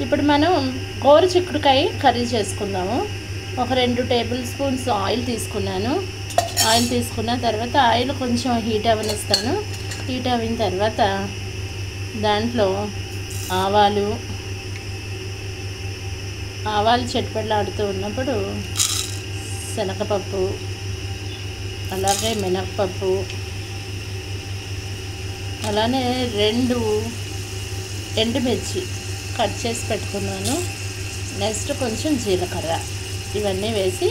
ఇప్పుడు మనం గోరుచిక్కుడుకాయ కర్రీ చేసుకుందాము. ఒక 2 టేబుల్ స్పూన్స్ ఆయిల్ తీసుకున్నాను. ఆయిల్ తీసుకున్న తర్వాత ఆయిల్ కొంచెం హీట్ అవ్వనిస్తాను. హీట్ అయిన తర్వాత దాంట్లో ఆవాలు చిటపటలాడుతూ ఉన్నప్పుడు శనగపప్పు, అలాగే మినప్పప్పు, అలానే 2 ఎండుమిర్చి కట్ చేసి పెట్టుకున్నాను. నెక్స్ట్ కొంచెం జీలకర్ర, ఇవన్నీ వేసి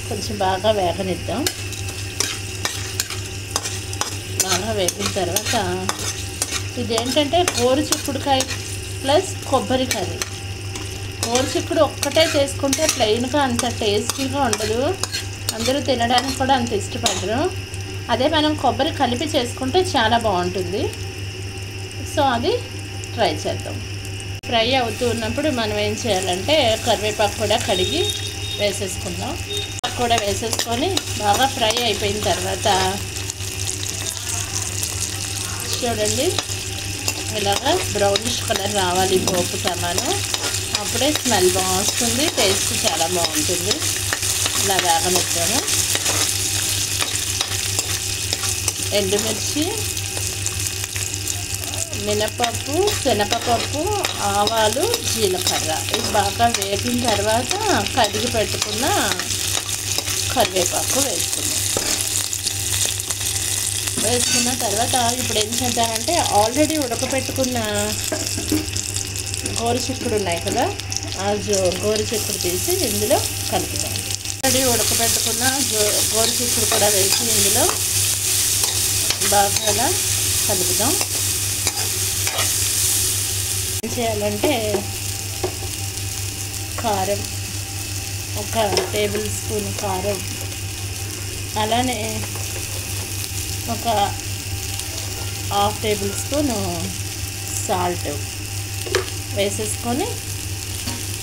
కొంచెం బాగా వేగనిద్దాం. బాగా వేగిన తర్వాత ఇదేంటంటే గోరుచిక్కుడుకాయ ప్లస్ కొబ్బరి కర్రీ. గోరుచిక్కుడు ఒక్కటే చేసుకుంటే ప్లెయిన్గా అంత టేస్టీగా ఉండదు, అందరూ తినడానికి కూడా అంత ఇష్టపడరు. అదే మనం కొబ్బరి కలిపి చేసుకుంటే చాలా బాగుంటుంది. సో అది ట్రై చేద్దాం. ఫ్రై అవుతూ ఉన్నప్పుడు మనం ఏం చేయాలంటే కరివేపాకు కూడా కడిగి వేసేసుకుందాం. కూడా వేసేసుకొని బాగా ఫ్రై అయిపోయిన తర్వాత చూడండి, ఇలాగా బ్రౌనిష్ కలర్ రావాలి పోపు టమాటో, అప్పుడే స్మెల్ బాగుంటుంది, టేస్ట్ చాలా బాగుంటుంది. ఇలా వేగనిద్దాము. ఎండుమిర్చి, మినపప్పు, శనగపప్పు, ఆవాలు, జీలకర్ర ఇవి బాగా వేగిన తర్వాత కడిగి పెట్టుకున్న కరివేపాకు వేసుకున్న తర్వాత ఇప్పుడు ఏం చేద్దామంటే ఆల్రెడీ ఉడకపెట్టుకున్న గోరుచిక్కుడు ఉన్నాయి కదా, ఆ గోరుచిక్కుడు తీసి ఇందులో కలుపుదాం. ఆల్రెడీ ఉడకపెట్టుకున్న గోరుచిక్కుడు కూడా వేసి ఇందులో బాగా కలుపుదాం. ఏం చేయాలంటే కారం, 1 టేబుల్ స్పూన్ కారం, అలానే 1/2 టేబుల్ స్పూన్ సాల్ట్ వేసేసుకొని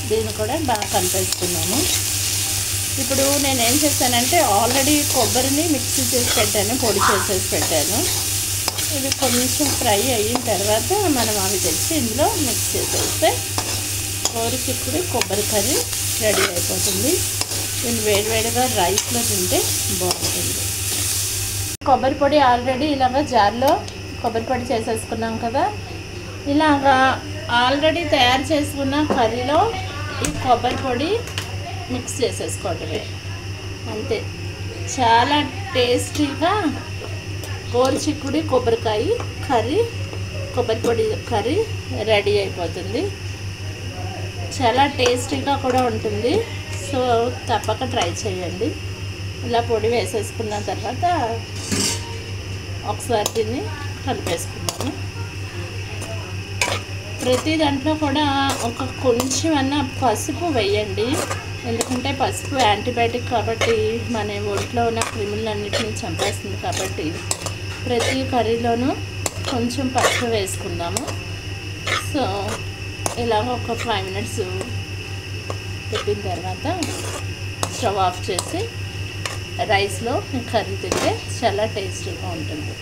దీన్ని కూడా బాగా కలిపేసుకున్నాము. ఇప్పుడు నేనేం చేశానంటే ఆల్రెడీ కొబ్బరిని మిక్సీ చేసి పెట్టాను, పొడి చేసేసి పెట్టాను. ఇది కొంచెం ఫ్రై అయిన తర్వాత మనం అవి తెచ్చి ఇందులో మిక్స్ చేసేస్తే గోరుచిక్కుడు కొబ్బరి కర్రీ రెడీ అయిపోతుంది. దీన్ని వేడివేడిగా రైస్లో తింటే బాగుంటుంది. కొబ్బరి పొడి ఆల్రెడీ ఇలాగ జార్లో కొబ్బరి పొడి చేసేసుకున్నాం కదా, ఇలాగా ఆల్రెడీ తయారు చేసుకున్న కర్రీలో ఈ కొబ్బరి పొడి మిక్స్ చేసేసుకోవటమే, అంతే. చాలా టేస్టీగా గోరుచిక్కుడు కొబ్బరికాయ కర్రీ, కొబ్బరి పొడి కర్రీ రెడీ అయిపోతుంది. చాలా టేస్టీగా కూడా ఉంటుంది. సో తప్పక ట్రై చేయండి. ఇలా పొడి వేసేసుకున్న తర్వాత ఒకసారి దీన్ని కలిపేసుకున్నాము. ప్రతి దాంట్లో కూడా కొంచెం అన్న పసుపు వేయండి, ఎందుకంటే పసుపు యాంటీబయాటిక్ కాబట్టి మన ఒంట్లో ఉన్న క్రిములన్నిటిని చంపేస్తుంది. కాబట్టి ప్రతి కర్రీలోనూ కొంచెం పసుపు వేసుకుందాము. సో ఇలాగ ఒక 5 మినిట్స్ పెట్టిన తర్వాత స్టవ్ ఆఫ్ చేసి రైస్లో కర్రీ తింటే చాలా టేస్టీగా ఉంటుంది.